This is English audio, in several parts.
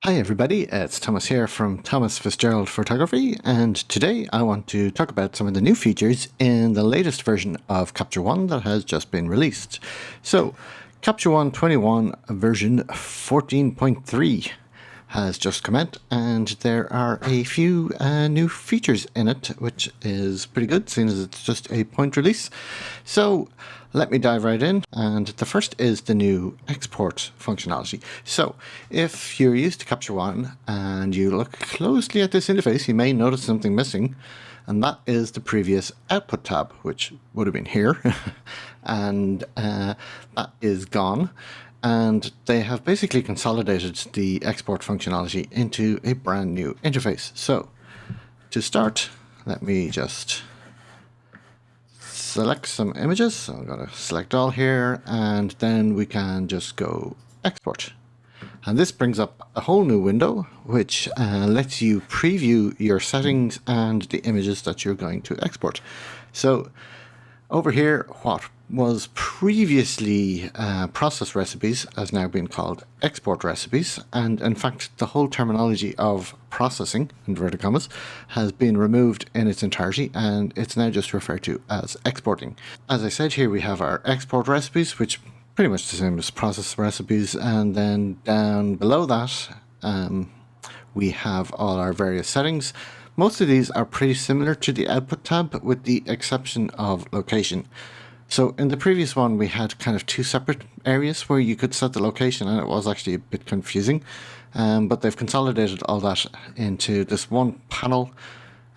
Hi everybody, it's Thomas here from Thomas Fitzgerald Photography, and today I want to talk about some of the new features in the latest version of Capture One that has just been released. So, Capture One 21 version 14.3 has just come out, and there are a few new features in it, which is pretty good, seeing as it's just a point release. So let me dive right in, and the first is the new export functionality. So if you're used to Capture One and you look closely at this interface, you may notice something missing, and that is the previous output tab, which would have been here, and that is gone. And they have basically consolidated the export functionality into a brand new interface. So to start, let me just select some images. So I'm going to select all here, and then we can just go export. And this brings up a whole new window, which lets you preview your settings and the images that you're going to export. So over here, what was previously process recipes has now been called export recipes. And in fact, the whole terminology of processing, inverted commas, has been removed in its entirety, and it's now just referred to as exporting. As I said, here we have our export recipes, which pretty much the same as process recipes. And then down below that, we have all our various settings. Most of these are pretty similar to the output tab, with the exception of location. So in the previous one, we had kind of two separate areas where you could set the location, and it was actually a bit confusing. But they've consolidated all that into this one panel,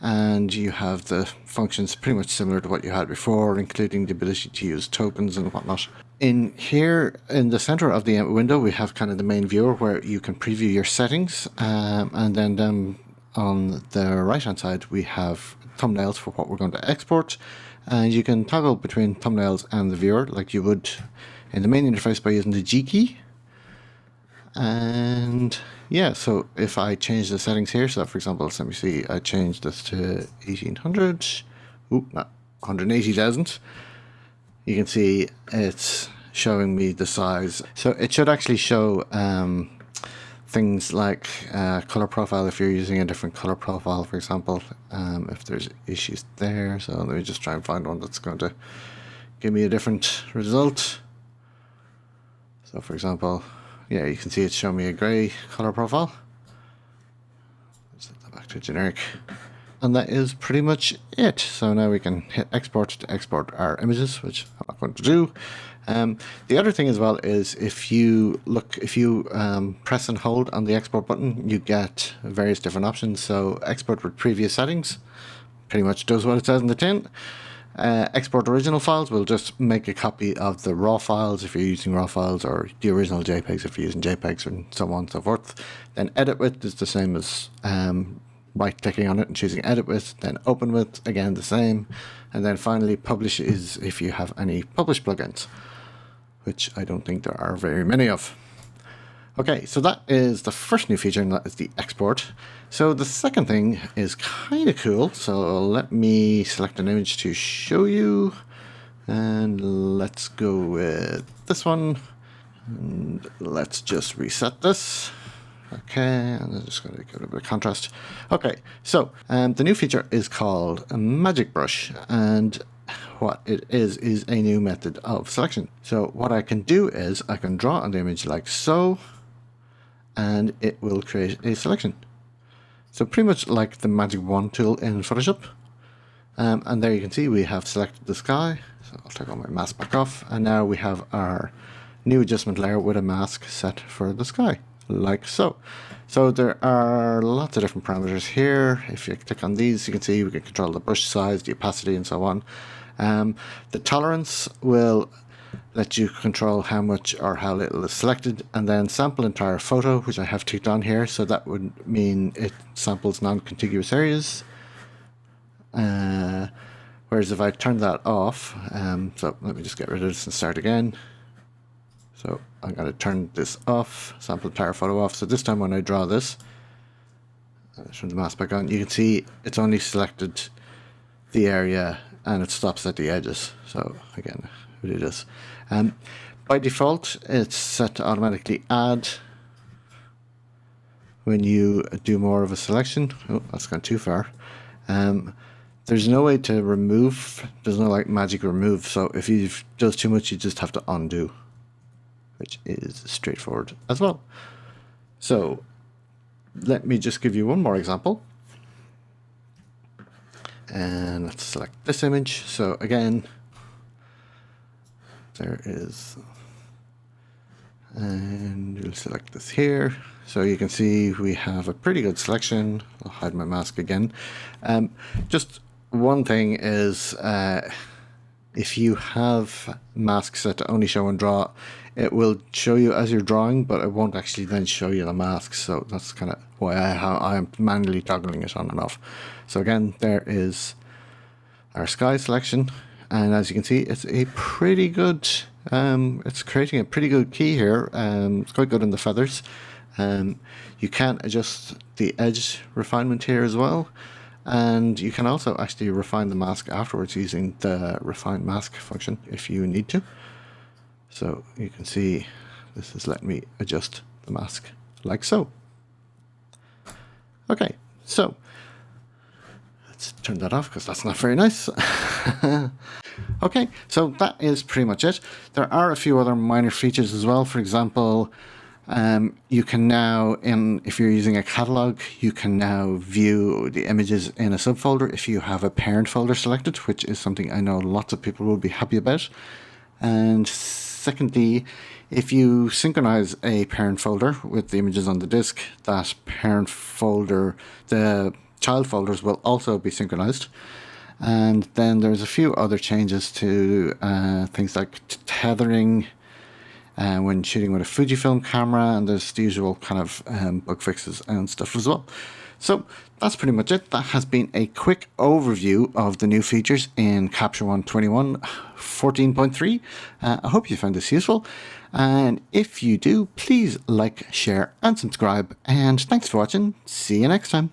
and you have the functions pretty much similar to what you had before, including the ability to use tokens and whatnot. In here, in the center of the window, we have kind of the main viewer where you can preview your settings, and then down on the right hand side we have thumbnails for what we're going to export, and you can toggle between thumbnails and the viewer like you would in the main interface by using the G key. And yeah, so if I change the settings here, so for example, let me see, I changed this to 1800, not 180,000. You can see it's showing me the size. So it should actually show things like color profile if you're using a different color profile, for example, if there's issues there. So let me just try and find one that's going to give me a different result. So for example, yeah, you can see it's showing me a gray color profile. Set that back to generic. And that is pretty much it. So now we can hit export to export our images, which I'm not going to do. The other thing as well is if you press and hold on the export button, you get various different options. So export with previous settings pretty much does what it says in the tin. Export original files will just make a copy of the raw files if you're using raw files, or the original JPEGs if you're using JPEGs, and so on and so forth. Then edit with is the same as right clicking on it and choosing edit with, then open with, again the same. And then finally publish is if you have any publish plugins, which I don't think there are very many of. Okay, so that is the first new feature, and that is the export. So the second thing is kind of cool. So let me select an image to show you, and let's go with this one, and let's just reset this. Okay, and I'm just going to give it a bit of contrast. Okay, so the new feature is called a Magic Brush, and what it is a new method of selection. So what I can do is I can draw on the image like so, and it will create a selection. So pretty much like the Magic Wand tool in Photoshop. And there you can see we have selected the sky. So I'll take all my mask back off, and now we have our new adjustment layer with a mask set for the sky, like so. So there are lots of different parameters here. If you click on these, you can see we can control the brush size, the opacity, and so on. The tolerance will let you control how much or how little is selected, and then sample entire photo, which I have ticked on here, so that would mean it samples non-contiguous areas. Whereas if I turn that off, so let me just get rid of this and start again. So I'm going to turn this off, sample entire photo off. So this time when I draw this, turn the mask back on, you can see it's only selected the area and it stops at the edges. So again, we do this. By default, it's set to automatically add when you do more of a selection, oh, that's gone too far. There's no way to remove. There's no like magic remove. So if you does too much, you just have to undo, which is straightforward as well. So let me just give you one more example. And let's select this image. So again, there is, and we'll select this here. So you can see we have a pretty good selection. I'll hide my mask again. Just one thing is, if you have masks set to only show and draw, it will show you as you're drawing, but it won't actually then show you the masks. So that's kind of why I am manually toggling it on and off. So again, there is our sky selection, and as you can see, it's a pretty good. It's creating a pretty good key here. It's quite good in the feathers. You can adjust the edge refinement here as well. And you can also actually refine the mask afterwards using the refine mask function if you need to. So you can see this is letting me adjust the mask like so. Okay, so let's turn that off because that's not very nice. Okay, so that is pretty much it. There are a few other minor features as well. For example, you can now, if you're using a catalog, you can now view the images in a subfolder if you have a parent folder selected, which is something I know lots of people will be happy about. And secondly, if you synchronize a parent folder with the images on the disk, that parent folder, the child folders will also be synchronized. And then there's a few other changes to things like tethering when shooting with a Fujifilm camera, and there's the usual kind of bug fixes and stuff as well. So that's pretty much it. That has been a quick overview of the new features in Capture One 21 14.3. I hope you found this useful, and if you do, please like, share and subscribe, and thanks for watching. See you next time.